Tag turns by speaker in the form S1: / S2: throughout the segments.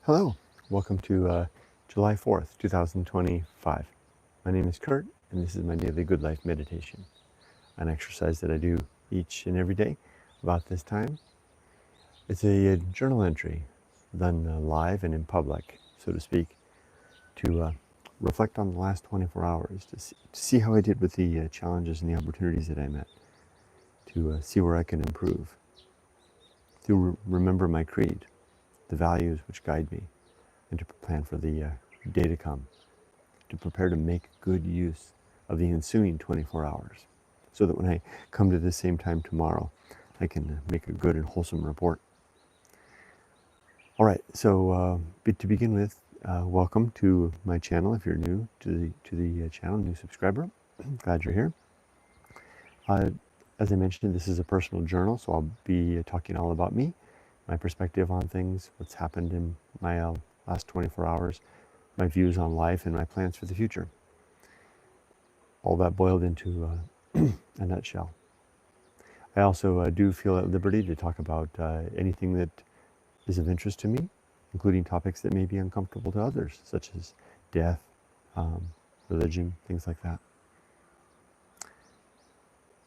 S1: Hello, welcome to July 4th, 2025. My name is Kurt, and this is my daily Good Life meditation, an exercise that I do each and every day about this time. It's a journal entry done live and in public, so to speak, to reflect on the last 24 hours, to see how I did with the challenges and the opportunities that I met, to see where I can improve, to remember my creed, the values which guide me, and to plan for the day to come, to prepare to make good use of the ensuing 24 hours, so that when I come to the same time tomorrow, I can make a good and wholesome report. All right, so to begin with, welcome to my channel. If you're new to the channel, new subscriber, glad you're here. As I mentioned, this is a personal journal, so I'll be talking all about me, my perspective on things, what's happened in my last 24 hours, my views on life, and my plans for the future. All that boiled into a nutshell. I also do feel at liberty to talk about anything that is of interest to me, including topics that may be uncomfortable to others, such as death, religion, things like that.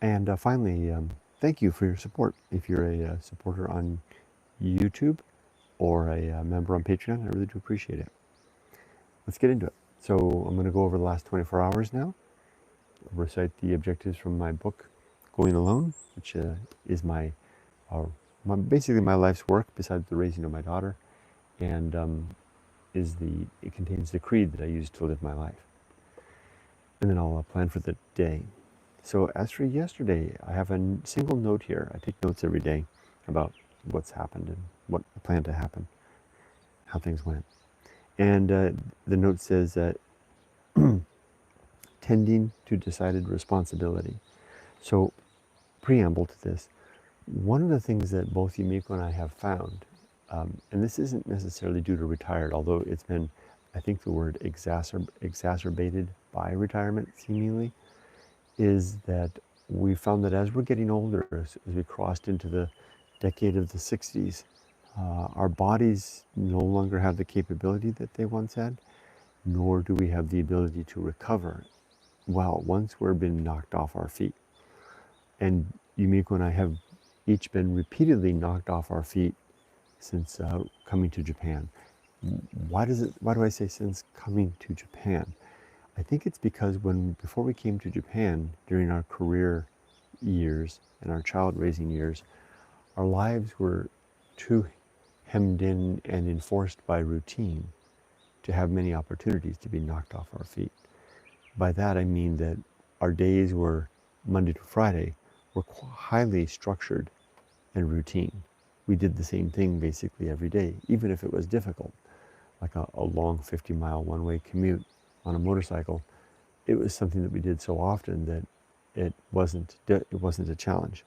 S1: And finally, thank you for your support. If you're a supporter on YouTube or a member on Patreon, I really do appreciate it. Let's get into it. So I'm going to go over the last 24 hours now, recite the objectives from my book, Going Alone, which is basically my life's work besides the raising of my daughter, and it contains the creed that I use to live my life. And then I'll plan for the day. So as for yesterday, I have a single note here. I take notes every day about what's happened and what I plan to happen, how things went. And the note says that tending to decided responsibility. So, preamble to this, one of the things that both Yumiko and I have found, and this isn't necessarily due to retired, although it's been, I think the word exacerbated by retirement seemingly, is that we found that as we're getting older, as we crossed into the decade of the 60s, our bodies no longer have the capability that they once had, nor do we have the ability to recover well once we're been knocked off our feet. And Yumiko and I have each been repeatedly knocked off our feet since coming to Japan. Why do I say since coming to Japan? I think it's because before we came to Japan, during our career years and our child raising years, our lives were too hemmed in and enforced by routine to have many opportunities to be knocked off our feet. By that I mean that our days were Monday to Friday were highly structured and routine. We did the same thing basically every day, even if it was difficult, like a long 50-mile one-way commute on a motorcycle. It was something that we did so often that it wasn't a challenge.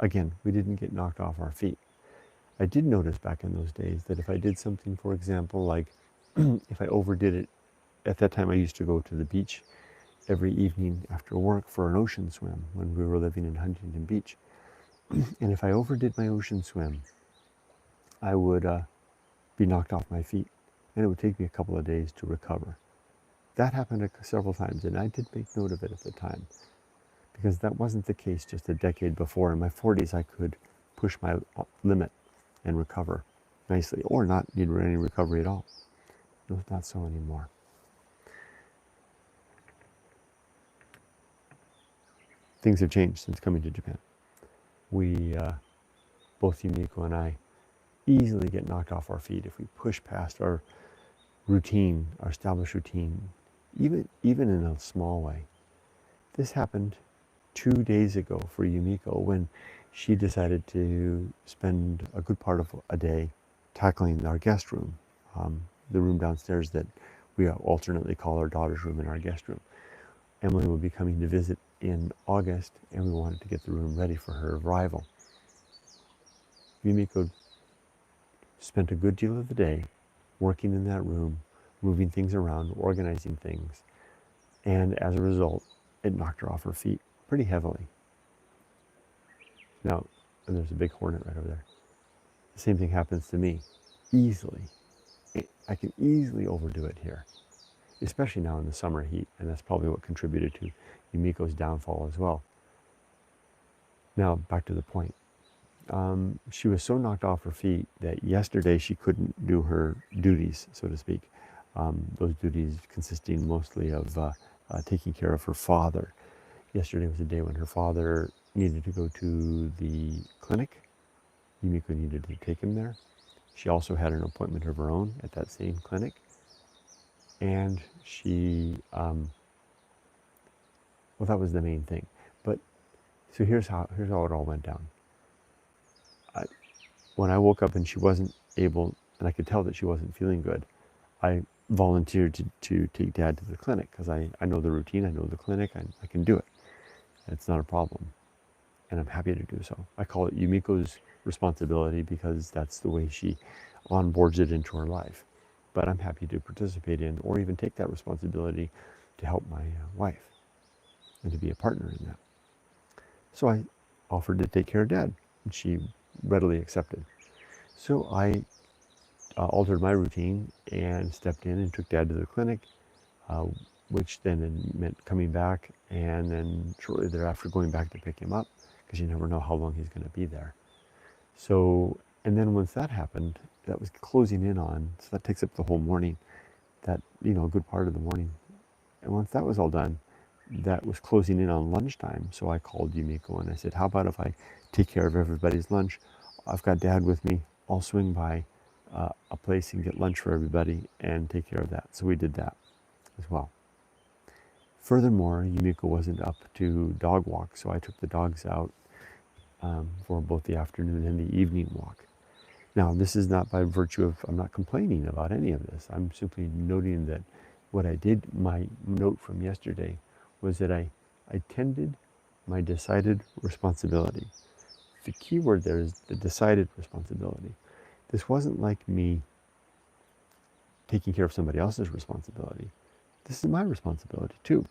S1: Again, we didn't get knocked off our feet. I did notice back in those days that if I did something, for example, like if I overdid it, at that time I used to go to the beach every evening after work for an ocean swim when we were living in Huntington Beach. And if I overdid my ocean swim, I would be knocked off my feet, and it would take me a couple of days to recover. That happened several times, and I did make note of it at the time, because that wasn't the case just a decade before. In my 40s, I could push my limit and recover nicely, or not need any recovery at all. No, not so anymore. Things have changed since coming to Japan. We, both Yumiko and I, easily get knocked off our feet if we push past our routine, our established routine, even in a small way. This happened 2 days ago for Yumiko when she decided to spend a good part of a day tackling our guest room, the room downstairs that we alternately call our daughter's room and our guest room. Emily will be coming to visit in August, and we wanted to get the room ready for her arrival. Yumiko spent a good deal of the day working in that room, moving things around, organizing things, and as a result, it knocked her off her feet pretty heavily. Now, and there's a big hornet right over there. The same thing happens to me, easily. I can easily overdo it here, especially now in the summer heat, and that's probably what contributed to Yumiko's downfall as well. Now, back to the point. She was so knocked off her feet that yesterday she couldn't do her duties, so to speak. Those duties consisting mostly of taking care of her father. Yesterday was a day when her father needed to go to the clinic. Yumiko needed to take him there. She also had an appointment of her own at that same clinic. And well, that was the main thing. But so here's how it all went down. When I woke up and she wasn't able, and I could tell that she wasn't feeling good, I volunteered to take Dad to the clinic because I know the routine, I know the clinic, I can do it. It's not a problem, and I'm happy to do so. I call it Yumiko's responsibility because that's the way she onboards it into her life. But I'm happy to participate in or even take that responsibility to help my wife and to be a partner in that. So I offered to take care of Dad, and she readily accepted. So I altered my routine and stepped in and took Dad to the clinic, which then meant coming back and then shortly thereafter going back to pick him up because you never know how long he's going to be there. So, and then once that happened, that was closing in on, so that takes up the whole morning, that, a good part of the morning. And once that was all done, that was closing in on lunchtime. So I called Yumiko and I said, how about if I take care of everybody's lunch? I've got Dad with me. I'll swing by a place and get lunch for everybody and take care of that. So we did that as well. Furthermore, Yumiko wasn't up to dog walk, so I took the dogs out for both the afternoon and the evening walk. Now, this is not by virtue of, I'm not complaining about any of this. I'm simply noting that what I did, my note from yesterday, was that I tended my decided responsibility. The key word there is the decided responsibility. This wasn't like me taking care of somebody else's responsibility. This is my responsibility too.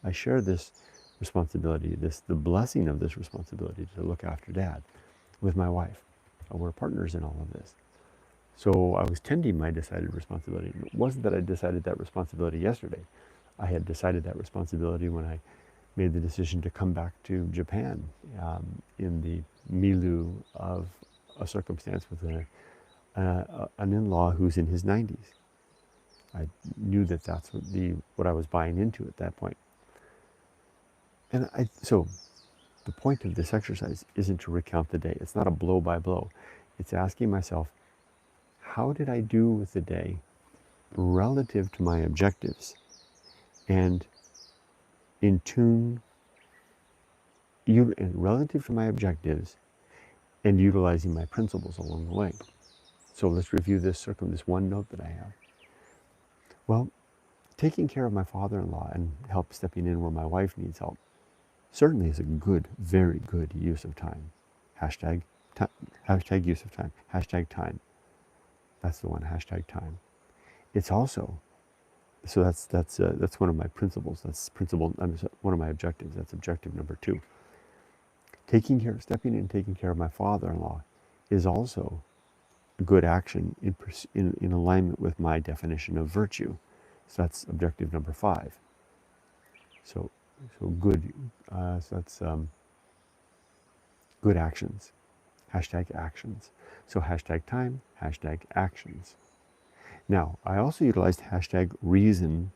S1: I share this responsibility, the blessing of this responsibility to look after Dad with my wife. We're partners in all of this. So I was tending my decided responsibility. It wasn't that I decided that responsibility yesterday. I had decided that responsibility when I made the decision to come back to Japan in the milieu of a circumstance with an in-law who's in his 90s. I knew that that's what I was buying into at that point. And so the point of this exercise isn't to recount the day. It's not a blow by blow. It's asking myself, how did I do with the day relative to my objectives and in tune, relative to my objectives and utilizing my principles along the way. So let's review this one note that I have. Well, taking care of my father-in-law and help stepping in where my wife needs help certainly is a good, very good use of time. Hashtag use of time. Hashtag time. That's the one. Hashtag time. It's also, so that's one of my principles. One of my objectives. That's objective number 2. Stepping in and taking care of my father-in-law is also a good action in alignment with my definition of virtue. So that's objective number 5. So good. So that's good actions. Hashtag actions. So hashtag time. Hashtag actions. Now, I also utilized hashtag reason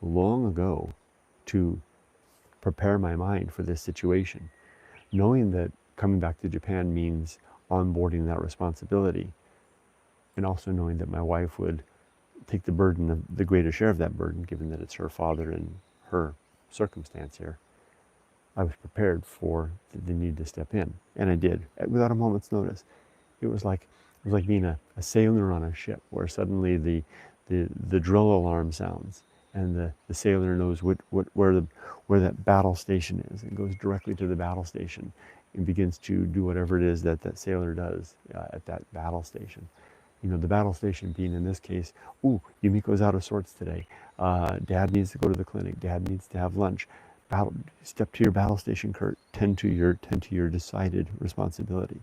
S1: long ago to prepare my mind for this situation, knowing that coming back to Japan means onboarding that responsibility, and also knowing that my wife would take the greater share of that burden, given that it's her father and her circumstance here. I was prepared for the need to step in, and I did without a moment's notice. It was like being a sailor on a ship, where suddenly the drill alarm sounds, and the sailor knows where that battle station is, and goes directly to the battle station, and begins to do whatever it is that sailor does at that battle station. The battle station being, in this case, Yumiko's out of sorts today. Dad needs to go to the clinic. Dad needs to have lunch. Step to your battle station, Kurt. Tend to your decided responsibility.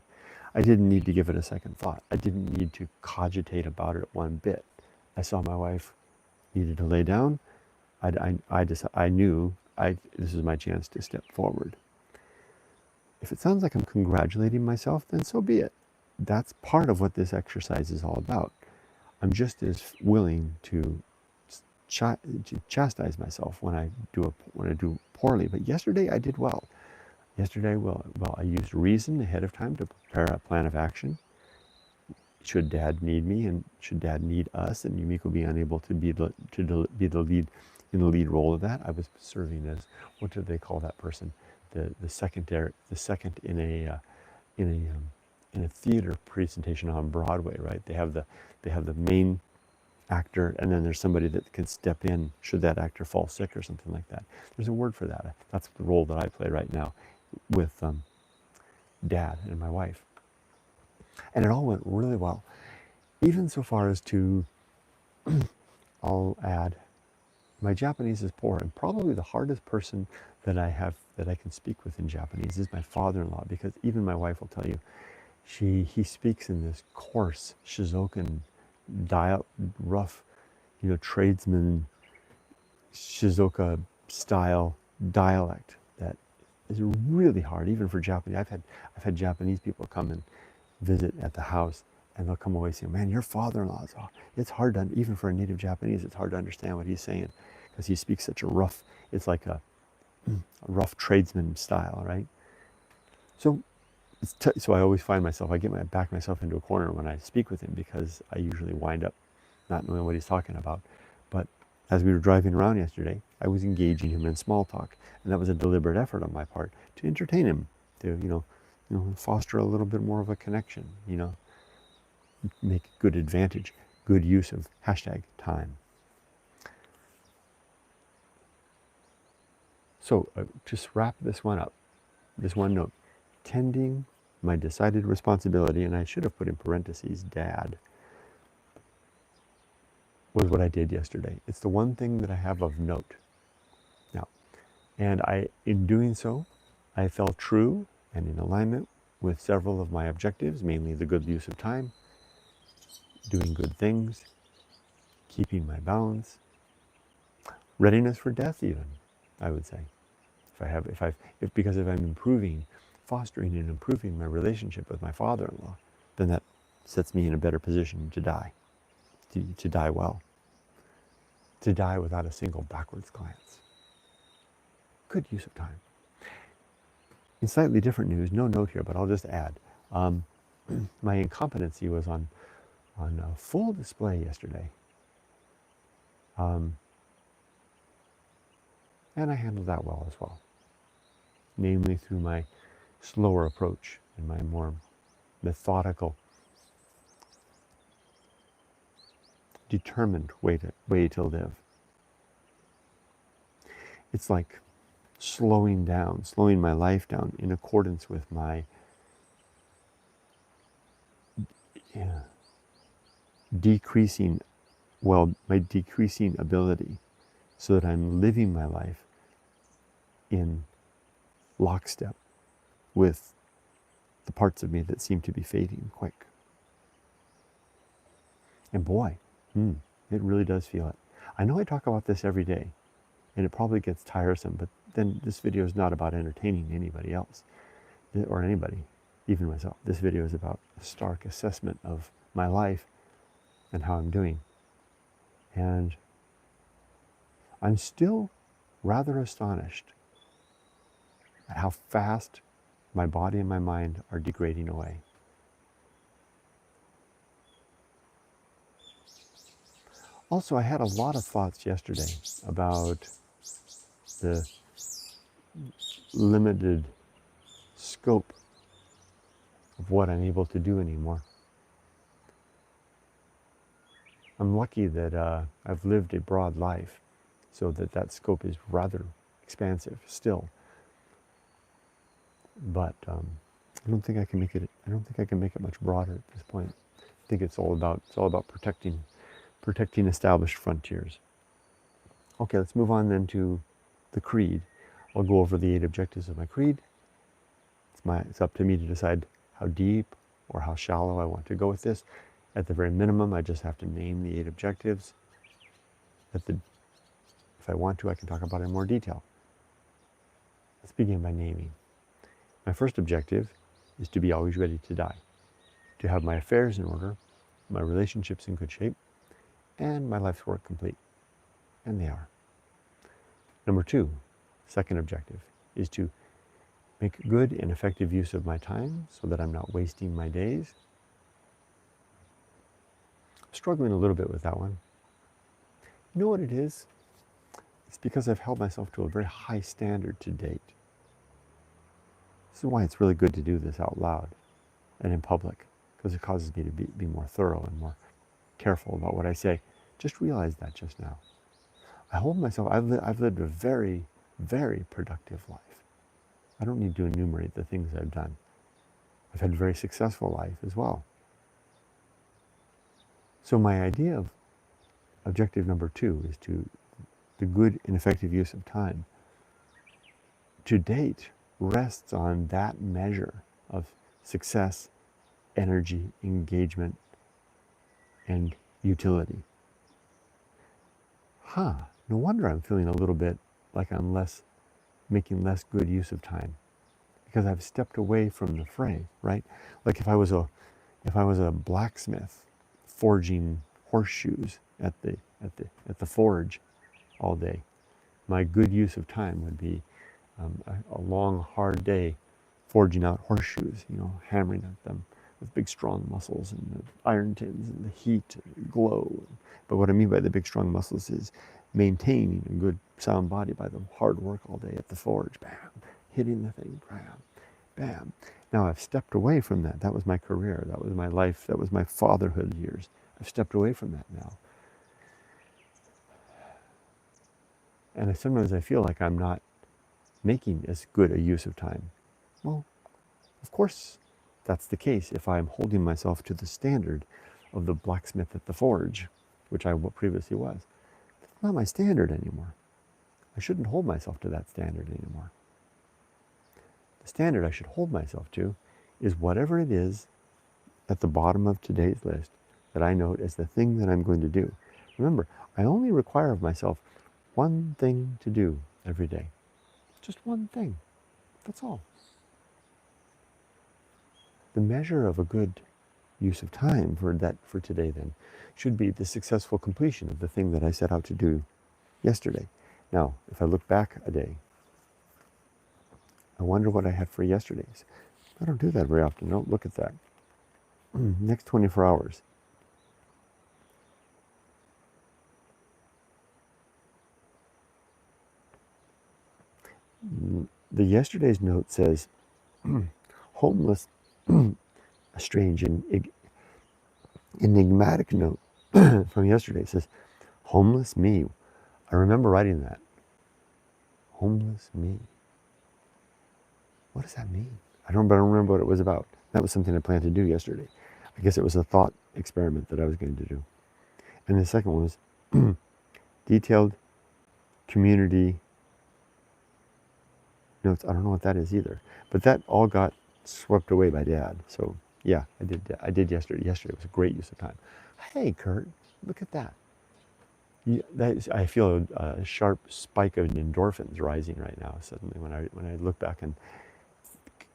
S1: I didn't need to give it a second thought. I didn't need to cogitate about it one bit. I saw my wife needed to lay down. I knew this is my chance to step forward. If it sounds like I'm congratulating myself, then so be it. That's part of what this exercise is all about. I'm just as willing to chastise myself when I do poorly. But yesterday I did well. Yesterday, I used reason ahead of time to prepare a plan of action. Should Dad need me, and should Dad need us, and Yumiko be unable to be the lead in the lead role of that, I was serving as, what do they call that person? The second in a theater presentation on Broadway, right? They have the main actor, and then there's somebody that can step in should that actor fall sick or something like that. There's a word for that. That's the role that I play right now with Dad and my wife. And it all went really well. Even so far as to, I'll add, my Japanese is poor, and probably the hardest person that I can speak with in Japanese is my father-in-law, because even my wife will tell you, he speaks in this coarse Shizuokan rough, tradesman Shizuoka style dialect that is really hard, even for Japanese. I've had Japanese people come and visit at the house, and they'll come away saying, "Man, your father-in-law is it's hard to, even for a native Japanese, it's hard to understand what he's saying because he speaks such a rough. It's like a rough tradesman style, right?" So so I always find myself, I back myself into a corner when I speak with him, because I usually wind up not knowing what he's talking about. But as we were driving around yesterday, I was engaging him in small talk, and that was a deliberate effort on my part to entertain him, to foster a little bit more of a connection, make good advantage, good use of #time. So just wrap this one up, this one note. Tending my decided responsibility, and I should have put in parentheses, Dad, was what I did yesterday. It's the one thing that I have of note now. And in doing so, I felt true and in alignment with several of my objectives, mainly the good use of time, doing good things, keeping my balance, readiness for death even, I would say. Because if I'm fostering and improving my relationship with my father-in-law, then that sets me in a better position to die, to die well, to die without a single backwards glance. Good use of time. In slightly different news, no note here, but I'll just add, my incompetency was on full display yesterday. And I handled that well as well, namely through my slower approach and my more methodical, determined way to live. It's like slowing my life down in accordance with my decreasing ability, so that I'm living my life in lockstep with the parts of me that seem to be fading quick. And boy, it really does feel it. I know I talk about this every day, and it probably gets tiresome, but then this video is not about entertaining anybody else, or anybody, even myself. This video is about a stark assessment of my life and how I'm doing. And I'm still rather astonished at how fast my body and my mind are degrading away. Also, I had a lot of thoughts yesterday about the limited scope of what I'm able to do anymore. I'm lucky that I've lived a broad life, so that scope is rather expansive still. But I don't think I can make it much broader at this point. I think it's all about protecting established frontiers. Okay, let's move on then to the creed. I'll go over the 8 objectives of my creed. It's up to me to decide how deep or how shallow I want to go with this. At the very minimum, I just have to name the 8 objectives. If I want to, I can talk about it in more detail. Let's begin by naming. My first objective is to be always ready to die, to have my affairs in order, my relationships in good shape, and my life's work complete. And they are. Number 2, second objective, is to make good and effective use of my time so that I'm not wasting my days. I'm struggling a little bit with that one. You know what it is? It's because I've held myself to a very high standard to date. This is why it's really good to do this out loud and in public, because it causes me to be more thorough and more careful about what I say. Just realize that just now. I hold myself, I've lived a very, very productive life. I don't need to enumerate the things I've done. I've had a very successful life as well. So my idea of objective number 2 is the good and effective use of time. To date, rests on that measure of success, energy, engagement, and utility. No wonder I'm feeling a little bit like I'm making less good use of time, because I've stepped away from the fray, right? Like if I was a blacksmith forging horseshoes at the forge all day, my good use of time would be a long, hard day forging out horseshoes, hammering at them with big, strong muscles and the iron tins and the heat and glow. But what I mean by the big, strong muscles is maintaining a good, sound body by the hard work all day at the forge. Bam, hitting the thing, bam, bam. Now I've stepped away from that. That was my career. That was my life. That was my fatherhood years. I've stepped away from that now. And sometimes I feel like I'm not making as good a use of time. Well, of course that's the case if I'm holding myself to the standard of the blacksmith at the forge, which I previously was. It's not my standard anymore. I shouldn't hold myself to that standard anymore. The standard I should hold myself to is whatever it is at the bottom of today's list that I note as the thing that I'm going to do. Remember, I only require of myself one thing to do every day. Just one thing. That's all. The measure of a good use of time for today then should be the successful completion of the thing that I set out to do yesterday. Now, if I look back a day, I wonder what I had for yesterday's. I don't do that very often. Don't look at that. Next 24 hours. The yesterday's note says, homeless, a strange and enigmatic note from yesterday. It says, homeless me. I remember writing that. Homeless me. What does that mean? I don't remember what it was about. That was something I planned to do yesterday. I guess it was a thought experiment that I was going to do. And the second one was detailed community notes. I don't know what that is either. But that all got swept away by Dad. So yeah, I did yesterday. Yesterday was a great use of time. Hey, Kurt, look at that. I feel a sharp spike of endorphins rising right now suddenly when I look back and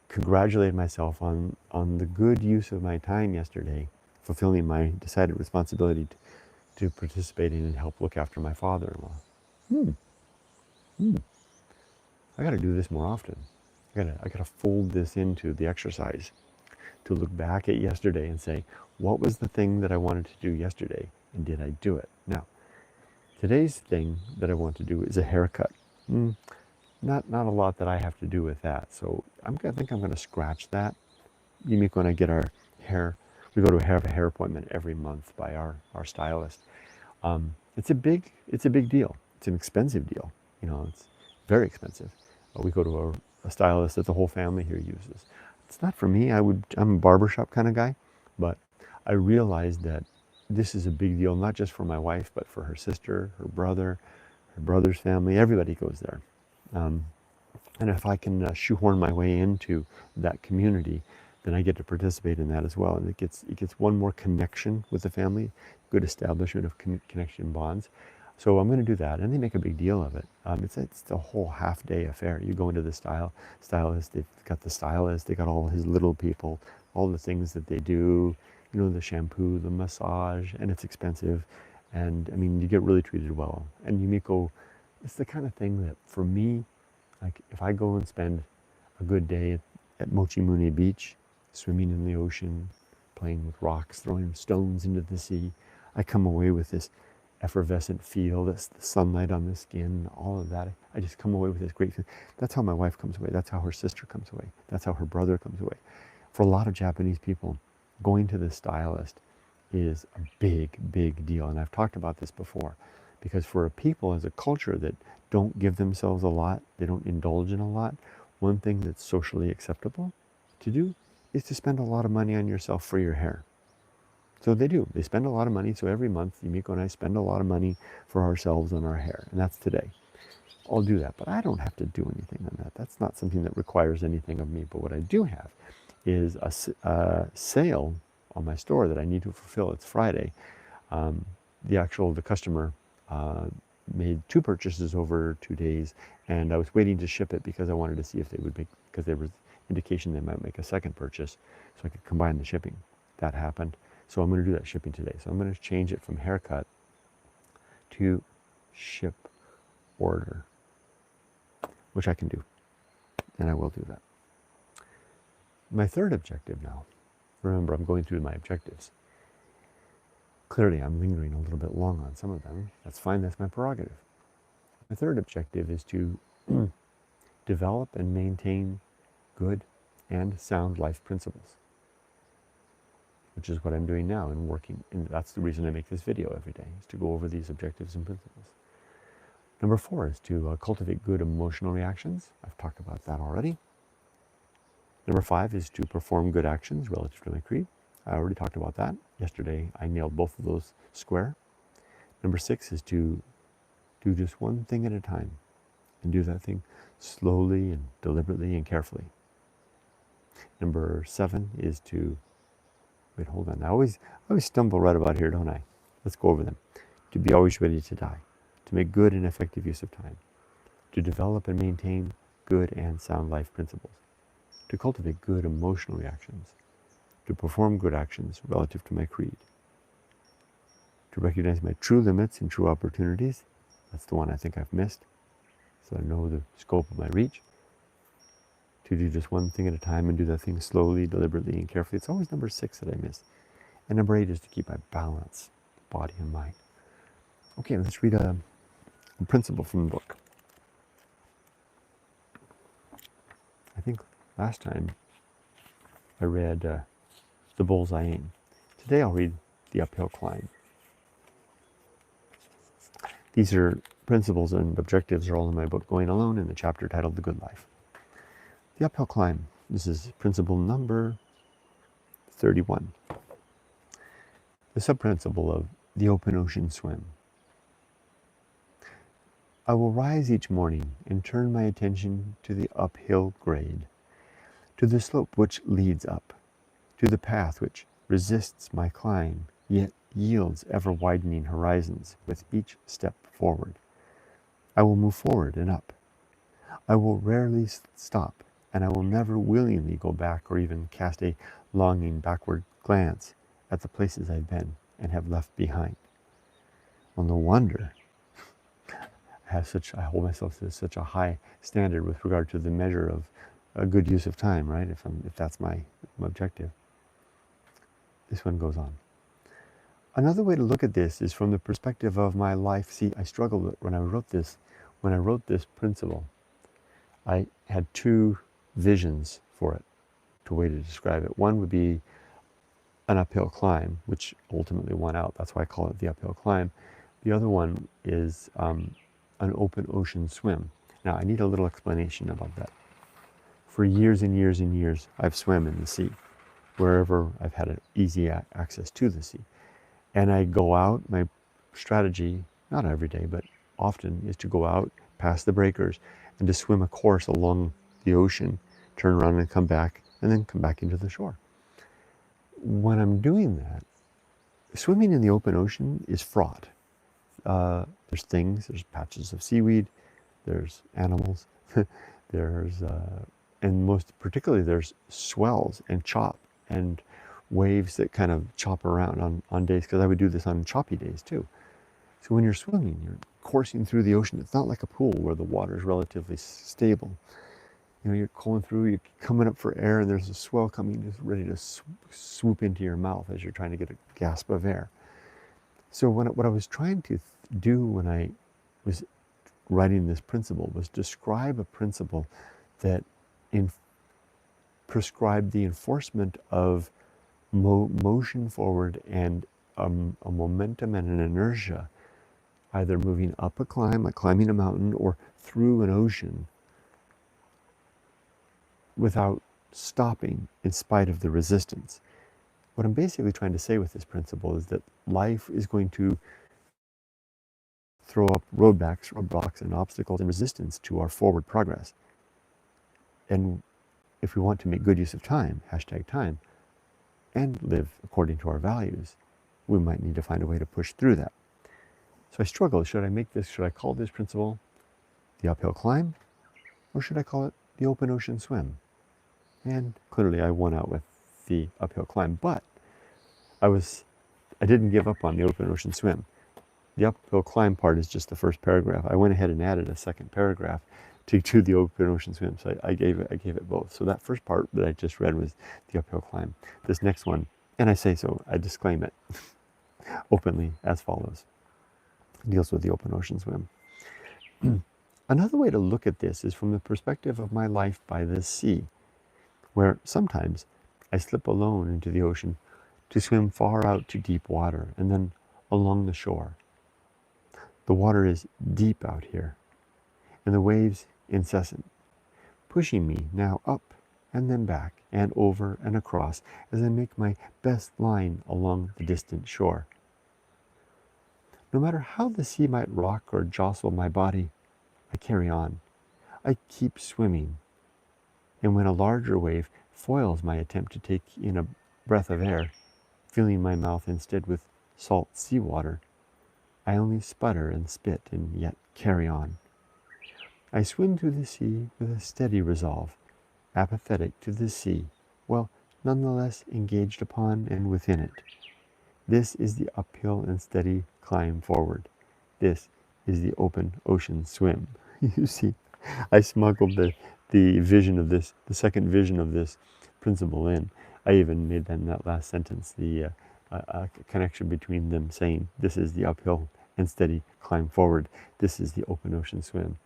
S1: congratulate myself on the good use of my time yesterday, fulfilling my decided responsibility to participate in and help look after my father-in-law. I got to do this more often. I got to fold this into the exercise to look back at yesterday and say, what was the thing that I wanted to do yesterday, and did I do it? Now, today's thing that I want to do is a haircut. Not a lot that I have to do with that, so I think I'm going to scratch that. Unique when I get our hair, we go to have a hair appointment every month by our stylist. It's a big deal. It's an expensive deal. It's very expensive. We go to a stylist that the whole family here uses. It's not for me. I'm a barbershop kind of guy, but I realized that this is a big deal, not just for my wife, but for her sister, her brother's family. Everybody goes there. And if I can shoehorn my way into that community, then I get to participate in that as well. And it gets one more connection with the family, good establishment of connection bonds. So I'm going to do that, and they make a big deal of it. It's the whole half-day affair. You go into the stylist. They've got the stylist. They got all his little people, all the things that they do. You know, the shampoo, the massage, and it's expensive. And I mean, you get really treated well. And Yumiko, it's the kind of thing that for me, like if I go and spend a good day at Mochimune Beach, swimming in the ocean, playing with rocks, throwing stones into the sea, I come away with this effervescent feel, this the sunlight on the skin, all of that. I just come away with this great feeling. That's how my wife comes away. That's how her sister comes away. That's how her brother comes away. For a lot of Japanese people, going to the stylist is a big, big deal. And I've talked about this before, because for a people as a culture that don't give themselves a lot, they don't indulge in a lot, one thing that's socially acceptable to do is to spend a lot of money on yourself for your hair. So they do. They spend a lot of money. So every month, Yumiko and I spend a lot of money for ourselves on our hair. And that's today. I'll do that. But I don't have to do anything on that. That's not something that requires anything of me. But what I do have is a sale on my store that I need to fulfill. It's Friday. The customer made 2 purchases over 2 days. And I was waiting to ship it because I wanted to see if they would make, because there was indication they might make a second purchase so I could combine the shipping. That happened. So I'm going to do that shipping today. So I'm going to change it from haircut to ship order, which I can do. And I will do that. My third objective now, remember I'm going through my objectives. Clearly I'm lingering a little bit long on some of them. That's fine, that's my prerogative. My third objective is to develop and maintain good and sound life principles, which is what I'm doing now and working. And that's the reason I make this video every day, is to go over these objectives and principles. Number 4 is to cultivate good emotional reactions. I've talked about that already. Number 5 is to perform good actions relative to my creed. I already talked about that. Yesterday, I nailed both of those square. Number 6 is to do just one thing at a time and do that thing slowly and deliberately and carefully. Number 7 is to wait, hold on. I always stumble right about here, don't I? Let's go over them. To be always ready to die. To make good and effective use of time. To develop and maintain good and sound life principles. To cultivate good emotional reactions. To perform good actions relative to my creed. To recognize my true limits and true opportunities. That's the one I think I've missed. So I know the scope of my reach. To do just one thing at a time and do that thing slowly, deliberately, and carefully. It's always number 6 that I miss. And number 8 is to keep my balance, body and mind. Okay, let's read a principle from the book. I think last time I read The Bullseye Aim. Today I'll read The Uphill Climb. These are principles and objectives are all in my book, Going Alone, in the chapter titled The Good Life. The uphill climb. This is principle number 31. The sub-principle of the open ocean swim. I will rise each morning and turn my attention to the uphill grade, to the slope which leads up, to the path which resists my climb, yet yields ever-widening horizons with each step forward. I will move forward and up. I will rarely stop, and I will never willingly go back or even cast a longing backward glance at the places I've been and have left behind. Well, no wonder I hold myself to such a high standard with regard to the measure of a good use of time, right? If that's my objective. This one goes on. Another way to look at this is from the perspective of my life. See, I struggled when I wrote this principle. I had 2 visions for it, a way to describe it. One would be an uphill climb, which ultimately won out. That's why I call it the uphill climb. The other one is an open ocean swim. Now, I need a little explanation about that. For years and years and years, I've swam in the sea, wherever I've had an easy access to the sea. And I go out, my strategy, not every day, but often, is to go out past the breakers and to swim a course along the ocean, turn around and come back and then come back into the shore. When I'm doing that, swimming in the open ocean is fraught. There's things, there's patches of seaweed, there's animals, there's, and most particularly, there's swells and chop and waves that kind of chop around on days, because I would do this on choppy days too. So when you're swimming, you're coursing through the ocean. It's not like a pool where the water is relatively stable. You know, you're going through, you're coming up for air, and there's a swell coming, just ready to swoop into your mouth as you're trying to get a gasp of air. So what I was trying to do when I was writing this principle was describe a principle that prescribed the enforcement of motion forward and a momentum and an inertia, either moving up a climb, like climbing a mountain, or through an ocean without stopping in spite of the resistance. What I'm basically trying to say with this principle is that life is going to throw up roadblocks and obstacles and resistance to our forward progress. And if we want to make good use of time, #time, and live according to our values, we might need to find a way to push through that. So I struggle, should I call this principle the uphill climb, or should I call it the open ocean swim? And clearly I won out with the uphill climb, but I didn't give up on the open ocean swim. The uphill climb part is just the first paragraph. I went ahead and added a second paragraph to the open ocean swim. So I gave it both. So that first part that I just read was the uphill climb. This next one, and I disclaim it openly as follows. It deals with the open ocean swim. Another way to look at this is from the perspective of my life by the sea, where sometimes I slip alone into the ocean to swim far out to deep water and then along the shore. The water is deep out here, and the waves incessant, pushing me now up and then back and over and across as I make my best line along the distant shore. No matter how the sea might rock or jostle my body, I carry on. I keep swimming. And when a larger wave foils my attempt to take in a breath of air, filling my mouth instead with salt seawater, I only sputter and spit and yet carry on. I swim through the sea with a steady resolve, apathetic to the sea, while nonetheless engaged upon and within it. This is the uphill and steady climb forward. This is the open ocean swim. You see, I smuggled the vision of this, the second vision of this principle in. I even made in that last sentence the connection between them, saying, this is the uphill and steady climb forward. This is the open ocean swim.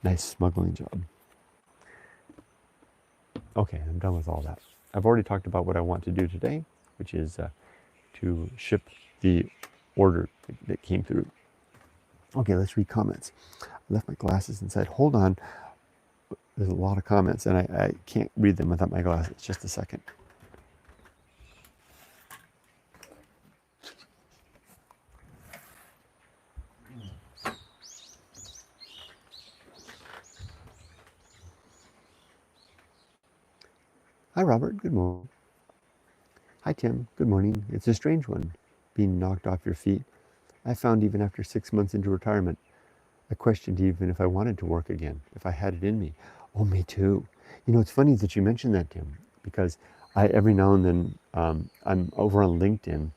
S1: Nice smuggling job. Okay, I'm done with all that. I've already talked about what I want to do today, which is to ship the order that came through. Okay, let's read comments. I left my glasses inside. Hold on. There's a lot of comments, and I can't read them without my glasses. Just a second. Hi, Robert. Good morning. Hi, Tim. Good morning. It's a strange one, being knocked off your feet. I found even after 6 months into retirement, I questioned even if I wanted to work again, if I had it in me. Oh, me too. You know, it's funny that you mentioned that, Tim, because every now and then, I'm over on LinkedIn.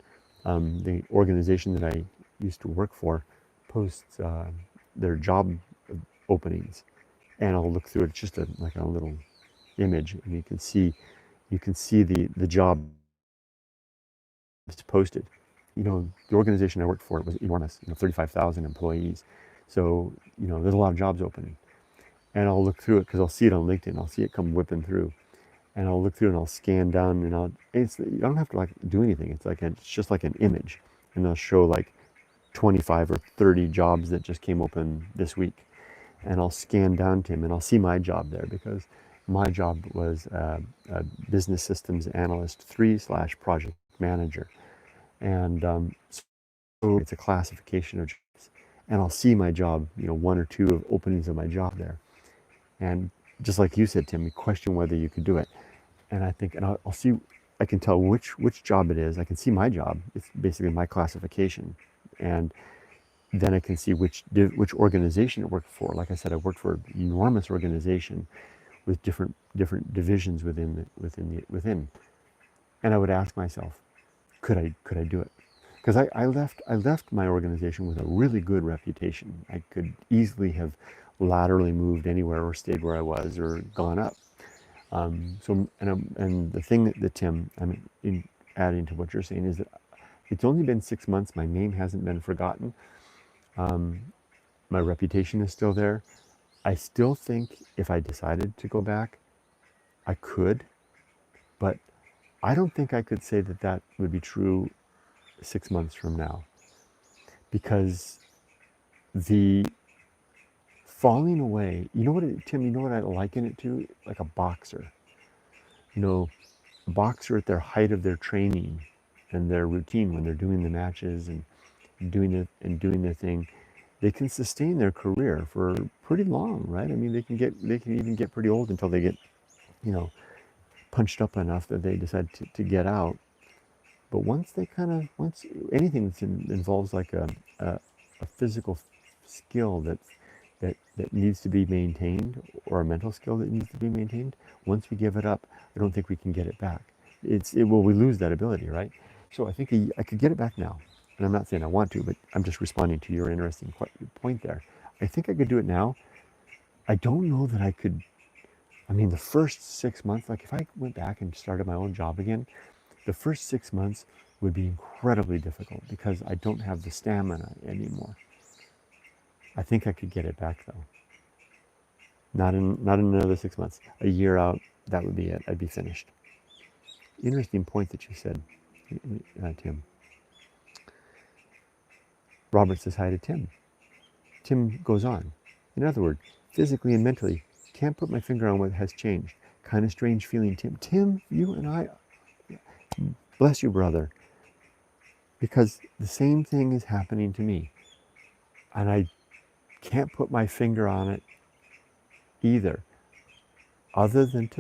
S1: The organization that I used to work for posts their job openings, and I'll look through it. It's just like a little image, and you can see the job that's posted. You know, the organization I worked for, it was enormous. 35,000 employees. So there's a lot of jobs opening, and I'll look through it because I'll see it on LinkedIn. I'll see it come whipping through, and I'll look through and I'll scan down, and you don't have to like do anything. It's just like an image, and they'll show like 25 or 30 jobs that just came open this week, and I'll scan down to him, and I'll see my job there because my job was a business systems analyst 3/project manager, and so it's a classification of jobs, and I'll see my job, one or two of openings of my job there, and just like you said, Tim, you question whether you could do it. And I think, and I'll see, I can tell which job it is. I can see my job. It's basically my classification. And then I can see which organization it worked for. Like I said, I worked for an enormous organization with different divisions within. And I would ask myself, could I do it? Because I left my organization with a really good reputation. I could easily have laterally moved anywhere or stayed where I was or gone up. And the thing that Tim, in adding to what you're saying, is that it's only been 6 months. My name hasn't been forgotten. My reputation is still there. I still think if I decided to go back, I could, but I don't think I could say that that would be true 6 months from now, because the falling away, Tim, you know what I liken it to? Like a boxer. You know, a boxer at their height of their training and their routine when they're doing the matches and doing their thing, they can sustain their career for pretty long, right? I mean, they can even get pretty old until they get, you know, punched up enough that they decide to get out. But once anything involves like a physical skill that needs to be maintained, or a mental skill that needs to be maintained, once we give it up, I don't think we can get it back. We lose that ability, right? So I think I could get it back now. And I'm not saying I want to, but I'm just responding to your interesting point there. I think I could do it now. I don't know that I could. I mean, the first 6 months, like if I went back and started my own job again, the first 6 months would be incredibly difficult because I don't have the stamina anymore. I think I could get it back though. Not in another 6 months. A year out, that would be it. I'd be finished. Interesting point that you said, Tim. Robert says hi to Tim. Tim goes on. In other words, physically and mentally, can't put my finger on what has changed. Kind of strange feeling, Tim. Tim, you and I, bless you, brother, because the same thing is happening to me. And I can't put my finger on it either, other than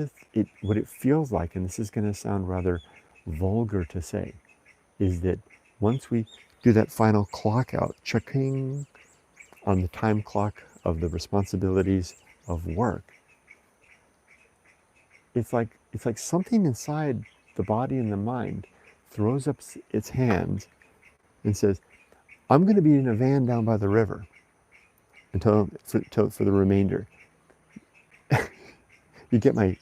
S1: what it feels like, and this is going to sound rather vulgar to say, is that once we do that final clock out, checking on the time clock of the responsibilities of work, it's like something inside the body and the mind throws up its hands and says, I'm going to be in a van down by the river for the remainder. You get my,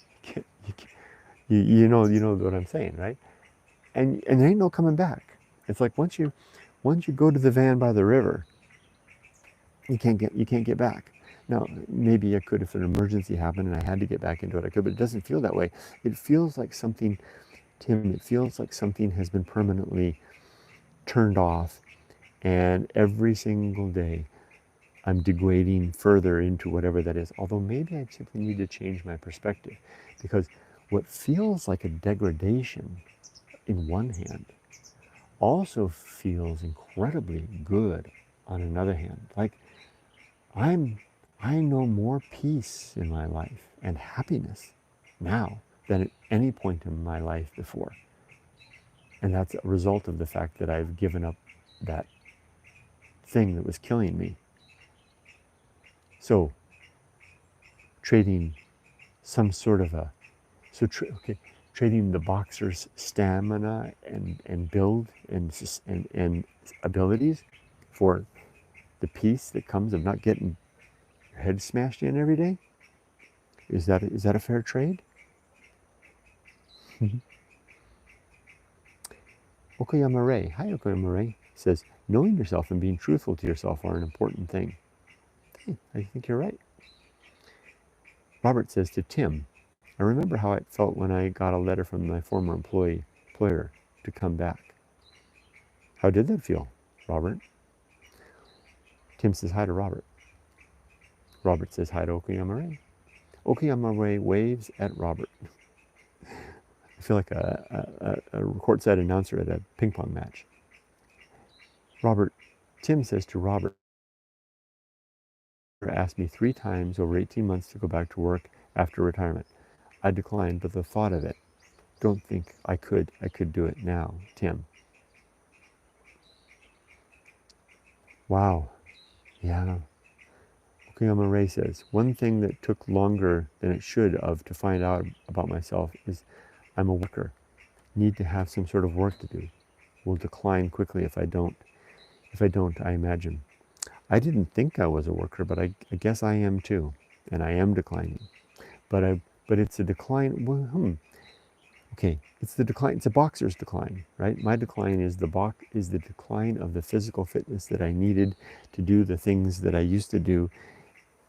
S1: you know what I'm saying, right? And there ain't no coming back. It's like once you go to the van by the river, you can't get back. Now, maybe I could if an emergency happened and I had to get back into it, I could, but it doesn't feel that way. It feels like something, Tim, it feels like something has been permanently turned off, and every single day I'm degrading further into whatever that is. Although maybe I simply need to change my perspective, because what feels like a degradation in one hand also feels incredibly good on another hand. Like I know more peace in my life and happiness now than at any point in my life before. And that's a result of the fact that I've given up that thing that was killing me. So trading some sort of trading the boxer's stamina and build and abilities for the peace that comes of not getting your head smashed in every day. Is that a fair trade? Okayama Ray, hi Okayama Ray, says, knowing yourself and being truthful to yourself are an important thing. Hey, I think you're right. Robert says to Tim, I remember how it felt when I got a letter from my former employer to come back. How did that feel, Robert? Tim says hi to Robert. Robert says hi to Okayama Ray. Okayama Ray waves at Robert. I feel like a courtside announcer at a ping pong match. Tim says to Robert, asked me 3 times over 18 months to go back to work after retirement. I declined, but the thought of it, don't think I could do it now. Tim. Wow. Yeah. Okayama Ray says, one thing that took longer than it should have to find out about myself is I'm a worker. Need to have some sort of work to do. Will decline quickly if I don't. I imagine. I didn't think I was a worker, but I guess I am too. And I am declining. But it's a decline. Well, okay, it's the decline. It's a boxer's decline, right? My decline is the decline of the physical fitness that I needed to do the things that I used to do,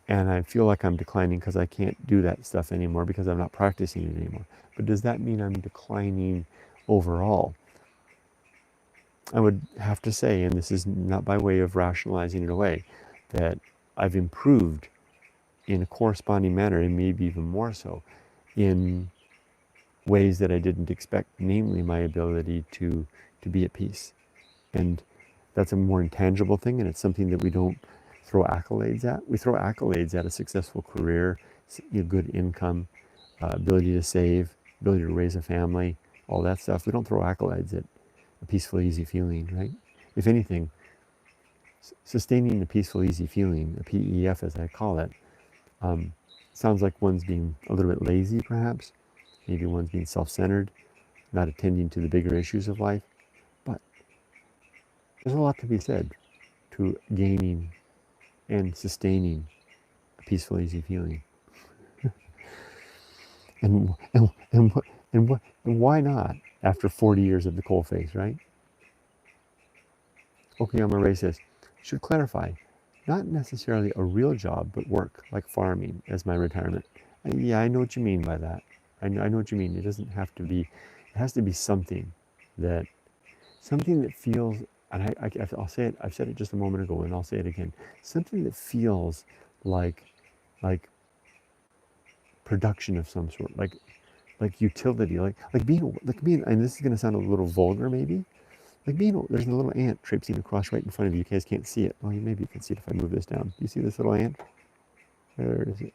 S1: and I feel like I'm declining because I can't do that stuff anymore because I'm not practicing it anymore. But does that mean I'm declining overall? I would have to say, and this is not by way of rationalizing it away, that I've improved in a corresponding manner, and maybe even more so, in ways that I didn't expect, namely my ability to be at peace. And that's a more intangible thing, and it's something that we don't throw accolades at. We throw accolades at a successful career, good income, ability to save, ability to raise a family, all that stuff. We don't throw accolades at a peaceful, easy feeling, right? If anything, sustaining the peaceful, easy feeling, a PEF as I call it, sounds like one's being a little bit lazy, perhaps. Maybe one's being self-centered, not attending to the bigger issues of life. But there's a lot to be said to gaining and sustaining a peaceful, easy feeling. and why not after 40 years of the coalface, right? Okayama Ray says, should clarify, not necessarily a real job, but work, like farming, as my retirement. Yeah, I know what you mean by that. I know what you mean. It doesn't have to be, it has to be something that feels, and I'll say it, I've said it just a moment ago, and I'll say it again, something that feels like production of some sort, like utility, like being, and this is going to sound a little vulgar maybe, like there's a little ant traipsing across right in front of you. You guys can't see it. Well, maybe you can see it if I move this down. Do you see this little ant? Where is it?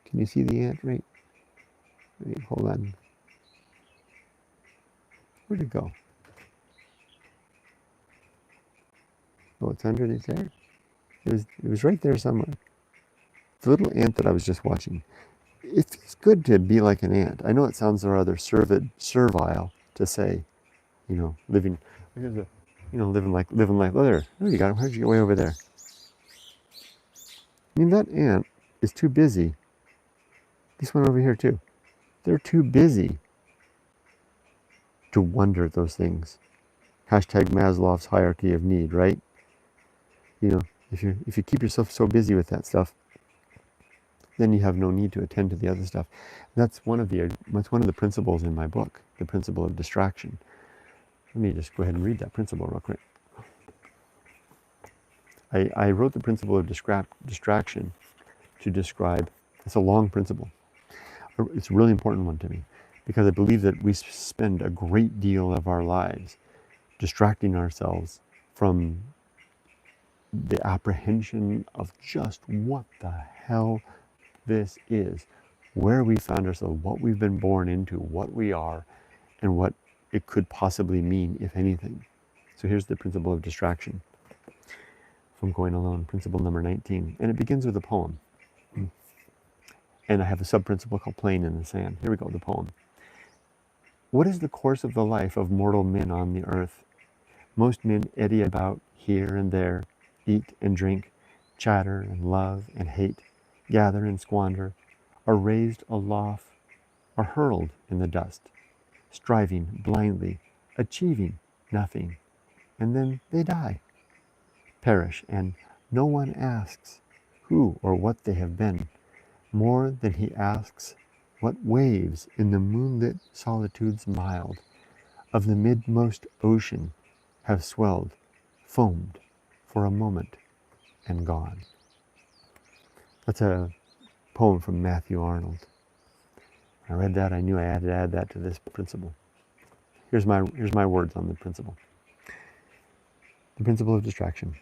S1: Can you see the ant? Right. Wait, hold on. Where'd it go? Oh, it's underneath there. It was right there somewhere. The little ant that I was just watching. It feels good to be like an ant. I know it sounds rather servile to say, living. Living like. Oh, there you got him. How'd you get way over there? I mean, that ant is too busy. This one over here too. They're too busy to wonder at those things. Hashtag Maslow's hierarchy of need, right? If you keep yourself so busy with that stuff, then you have no need to attend to the other stuff. That's one of the principles in my book, the principle of distraction. Let me just go ahead and read that principle real quick. I wrote the principle of distraction to describe, it's a long principle. It's a really important one to me because I believe that we spend a great deal of our lives distracting ourselves from the apprehension of just what the hell this is, where we found ourselves, what we've been born into, what we are, and what it could possibly mean, if anything. So here's the principle of distraction from Going Alone, principle number 19. And it begins with a poem. And I have a sub-principle called Playing in the Sand. Here we go, the poem. What is the course of the life of mortal men on the earth? Most men eddy about here and there, eat and drink, chatter and love and hate, gather and squander, are raised aloft, are hurled in the dust, striving blindly, achieving nothing, and then they die, perish, and no one asks who or what they have been, more than he asks what waves in the moonlit solitudes mild of the midmost ocean have swelled, foamed for a moment, and gone. That's a poem from Matthew Arnold. I read that, I knew I had to add that to this principle. Here's my words on the principle. The principle of distraction.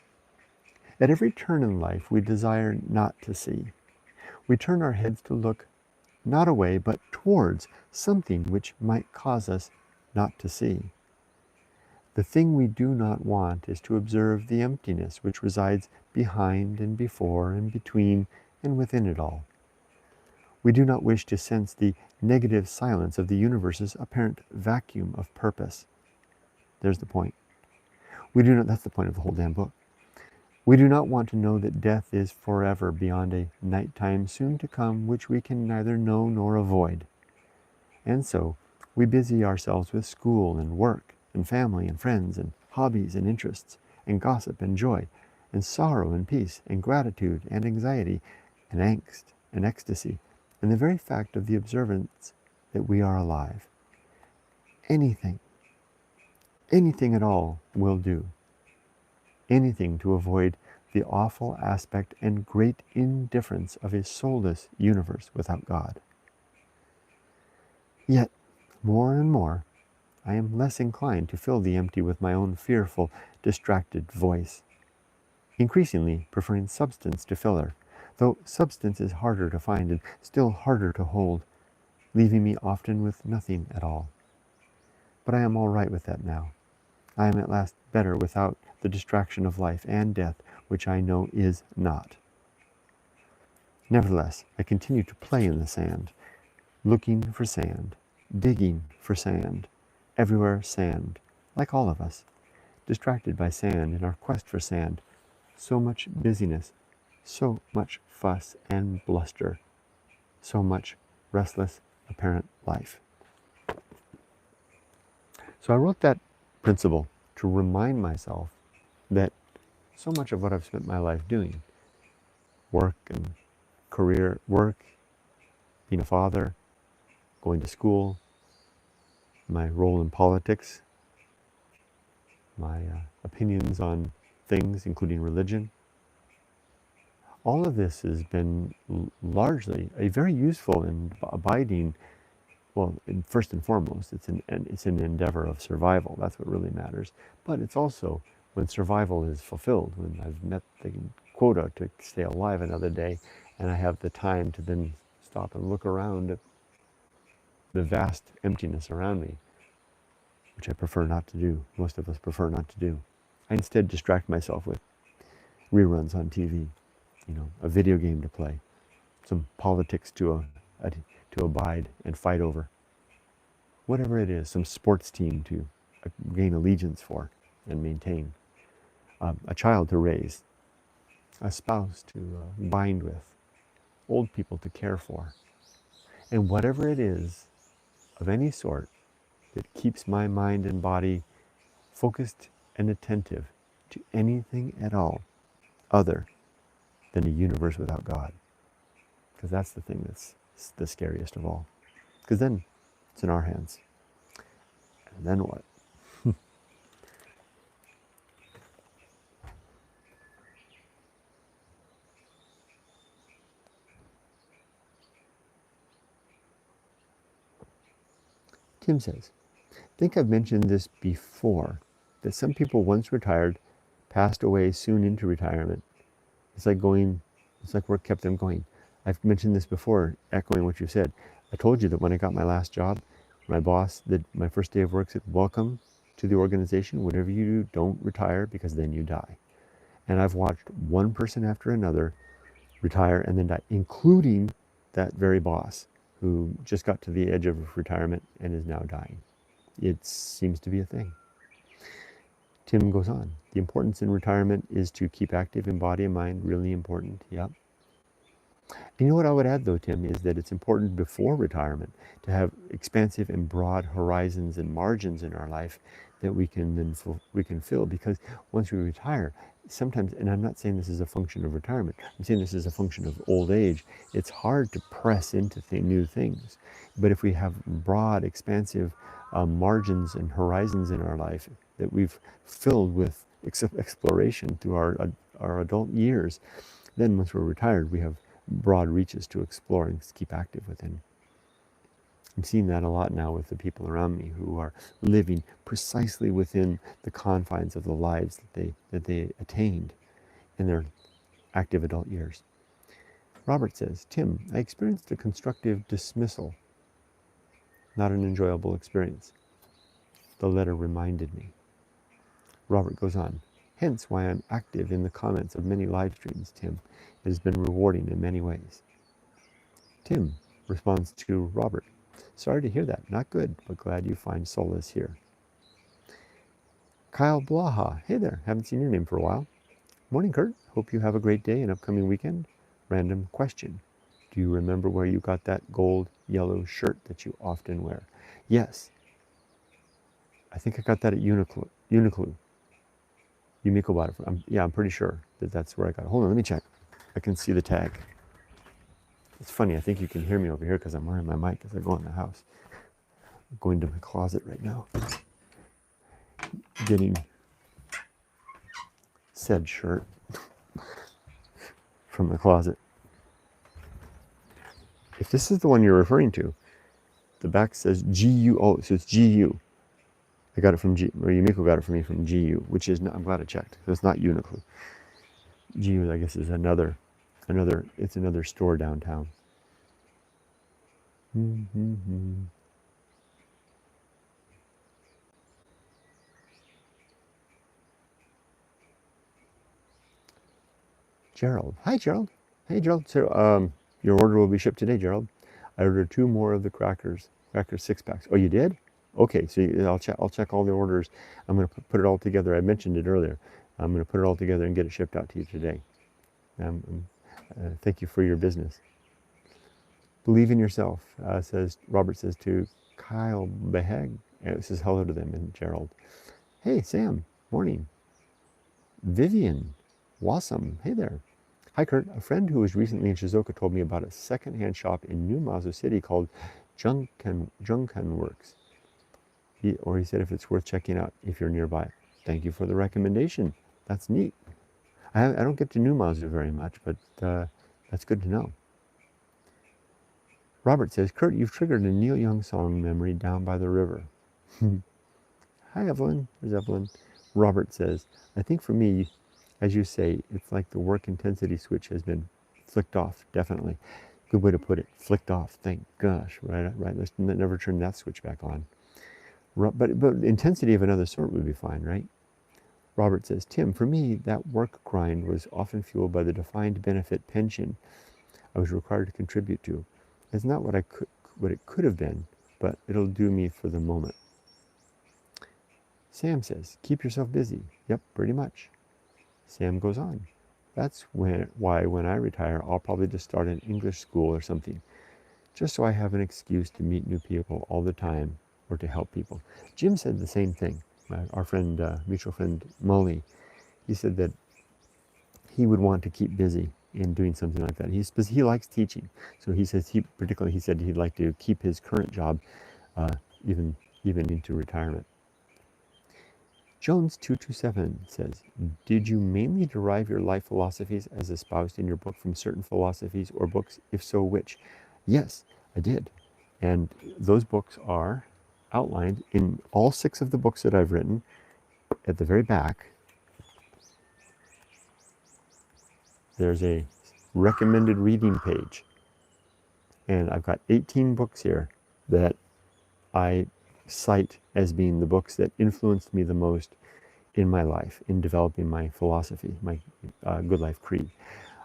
S1: At every turn in life, we desire not to see. We turn our heads to look not away, but towards something which might cause us not to see. The thing we do not want is to observe the emptiness which resides behind and before and between and within it all. We do not wish to sense the negative silence of the universe's apparent vacuum of purpose. There's the point. That's the point of the whole damn book. We do not want to know that death is forever beyond a nighttime soon to come which we can neither know nor avoid. And so we busy ourselves with school and work and family and friends and hobbies and interests and gossip and joy and sorrow and peace and gratitude and anxiety and angst and ecstasy and the very fact of the observance that we are alive. Anything at all will do. Anything to avoid the awful aspect and great indifference of a soulless universe without God. Yet, more and more, I am less inclined to fill the empty with my own fearful, distracted voice, increasingly preferring substance to filler, though substance is harder to find and still harder to hold, leaving me often with nothing at all. But I am all right with that now. I am at last better without the distraction of life and death, which I know is not. Nevertheless, I continue to play in the sand, looking for sand, digging for sand, everywhere sand, like all of us, distracted by sand in our quest for sand. So much busyness, so much fuss and bluster, so much restless, apparent life. So I wrote that principle to remind myself that so much of what I've spent my life doing, work and career, work, being a father, going to school, my role in politics, my opinions on things, including religion, all of this has been largely a very useful and abiding, well, first and foremost, it's an endeavor of survival. That's what really matters. But it's also when survival is fulfilled, when I've met the quota to stay alive another day, and I have the time to then stop and look around at the vast emptiness around me, which I prefer not to do. Most of us prefer not to do. I instead distract myself with reruns on TV, a video game to play, some politics to abide and fight over, whatever it is, some sports team to gain allegiance for and maintain, a child to raise, a spouse to bind with, old people to care for, and whatever it is of any sort that keeps my mind and body focused and attentive to anything at all other than a universe without God. Because that's the thing that's the scariest of all. Because then it's in our hands. And then what? Tim says, I think I've mentioned this before, that some people once retired passed away soon into retirement. It's like work kept them going. I've mentioned this before, echoing what you said. I told you that when I got my last job, my boss, my first day of work said, welcome to the organization. Whatever you do, don't retire because then you die. And I've watched one person after another retire and then die, including that very boss who just got to the edge of retirement and is now dying. It seems to be a thing. Tim goes on, the importance in retirement is to keep active in body and mind, really important, yep. You know what I would add though, Tim, is that it's important before retirement to have expansive and broad horizons and margins in our life that we can fill, because once we retire, sometimes, and I'm not saying this is a function of retirement, I'm saying this is a function of old age, it's hard to press into new things. But if we have broad, expansive margins and horizons in our life that we've filled with exploration through our adult years, then once we're retired, we have broad reaches to explore and keep active within. I'm seeing that a lot now with the people around me who are living precisely within the confines of the lives that they attained in their active adult years. Robert says, Tim, I experienced a constructive dismissal, not an enjoyable experience. The letter reminded me. Robert goes on, hence why I'm active in the comments of many live streams, Tim. It has been rewarding in many ways. Tim responds to Robert, sorry to hear that, not good, but glad you find solace here. Kyle Blaha, hey there, haven't seen your name for a while. Morning, Kurt, hope you have a great day and upcoming weekend. Random question, do you remember where you got that gold yellow shirt that you often wear? Yes, I think I got that at Uniqlo. Yumiko bought it from, I'm pretty sure that that's where I got it. Hold on, let me check. I can see the tag. It's funny, I think you can hear me over here because I'm wearing my mic as I go in the house. I'm going to my closet right now, getting said shirt from the closet. If this is the one you're referring to, the back says GU. Oh, so it's GU. I got it from or Yumiko got it for me from GU, which is not, I'm glad I checked. So it's not Uniqlo. GU, I guess, is another, it's another store downtown. Gerald. Hi, Gerald. Hey, Gerald. So, your order will be shipped today, Gerald. I ordered 2 more of the cracker 6-packs. Oh, you did? Okay, so I'll check all the orders. I'm going to put it all together. I mentioned it earlier. I'm going to put it all together and get it shipped out to you today. Thank you for your business. Believe in yourself, Robert says to Kyle Beheg. It says hello to them and Gerald. Hey, Sam. Morning. Vivian. Wassam. Hey there. Hi, Kurt. A friend who was recently in Shizuoka told me about a second-hand shop in New Mazu City called Junkan Works. He said if it's worth checking out if you're nearby. Thank you for the recommendation. That's neat. I don't get to New Mazu very much, but that's good to know. Robert says, Kurt, you've triggered a Neil Young song memory down by the river. Hi, Evelyn. There's Evelyn. Robert says, I think for me, as you say, it's like the work intensity switch has been flicked off, definitely. Good way to put it, flicked off, thank gosh, right? Let's never turn that switch back on. But intensity of another sort would be fine, right? Robert says, Tim, for me, that work grind was often fueled by the defined benefit pension I was required to contribute to. It's not what it could have been, but it'll do me for the moment. Sam says, keep yourself busy. Yep, pretty much. Sam goes on. That's why when I retire, I'll probably just start an English school or something, just so I have an excuse to meet new people all the time or to help people. Jim said the same thing. Our friend, mutual friend Molly, he said that he would want to keep busy in doing something like that. He likes teaching, so he says he said he'd like to keep his current job even into retirement. Jones 227 says, did you mainly derive your life philosophies as espoused in your book from certain philosophies or books? If so, which? Yes, I did. And those books are outlined in all 6 of the books that I've written. At the very back, there's a recommended reading page. And I've got 18 books here that I cite as being the books that influenced me the most in my life, in developing my philosophy, my Good Life Creed.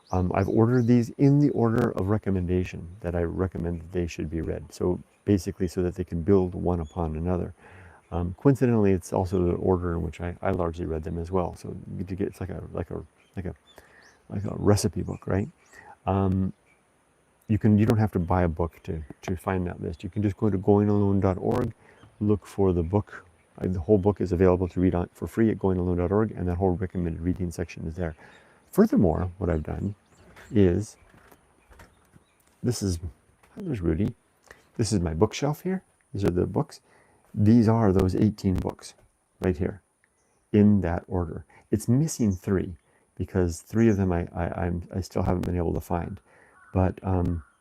S1: I've ordered these in the order of recommendation that I recommend that they should be read. So basically so that they can build one upon another. Coincidentally, it's also the order in which I largely read them as well. So you get it's like a recipe book, right? You don't have to buy a book to find that list. You can just go to goingalone.org, look for the book. The whole book is available to read for free at goingalone.org, and that whole recommended reading section is there. Furthermore, what I've done is, there's Rudy. This is my bookshelf here. These are the books. These are those 18 books right here in that order. It's missing 3 because 3 of them I still haven't been able to find. But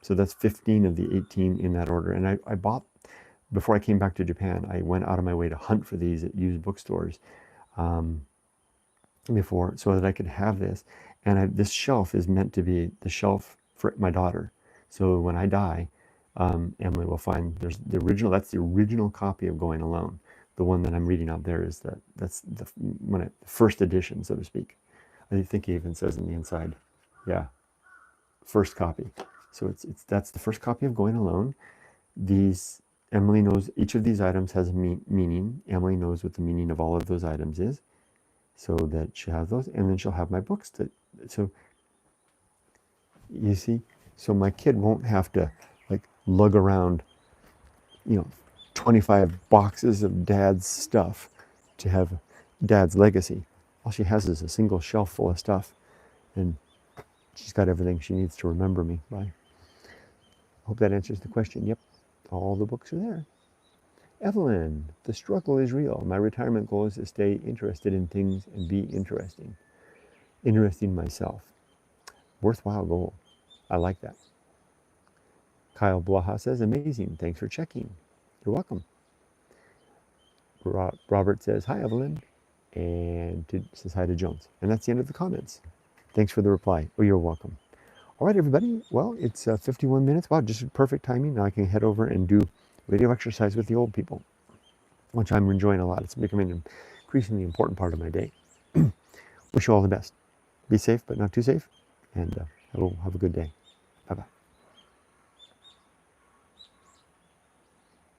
S1: so that's 15 of the 18 in that order. And I bought, before I came back to Japan, I went out of my way to hunt for these at used bookstores before, so that I could have this. And this shelf is meant to be the shelf for my daughter. So when I die, Emily will find there's the original. That's the original copy of Going Alone. The one that I'm reading out there is that's the first edition, so to speak. I think it even says on the inside, yeah, first copy. So that's the first copy of Going Alone. These Emily knows each of these items has a meaning. Emily knows what the meaning of all of those items is, so that she'll have those, and then she'll have my books. So you see, so my kid won't have to like lug around, 25 boxes of dad's stuff to have dad's legacy. All she has is a single shelf full of stuff, and she's got everything she needs to remember me by. Hope that answers the question. Yep, all the books are there. Evelyn, the struggle is real. My retirement goal is to stay interested in things and be interesting myself. Worthwhile goal. I like that. Kyle Blaha says, amazing. Thanks for checking. You're welcome. Robert says, hi, Evelyn. And says hi to Jones. And that's the end of the comments. Thanks for the reply. Oh, you're welcome. All right, everybody. Well, it's 51 minutes. Wow, just perfect timing. Now I can head over and do video exercise with the old people, which I'm enjoying a lot. It's becoming an increasingly important part of my day. Wish you all the best. Be safe, but not too safe. And have a good day. Bye-bye.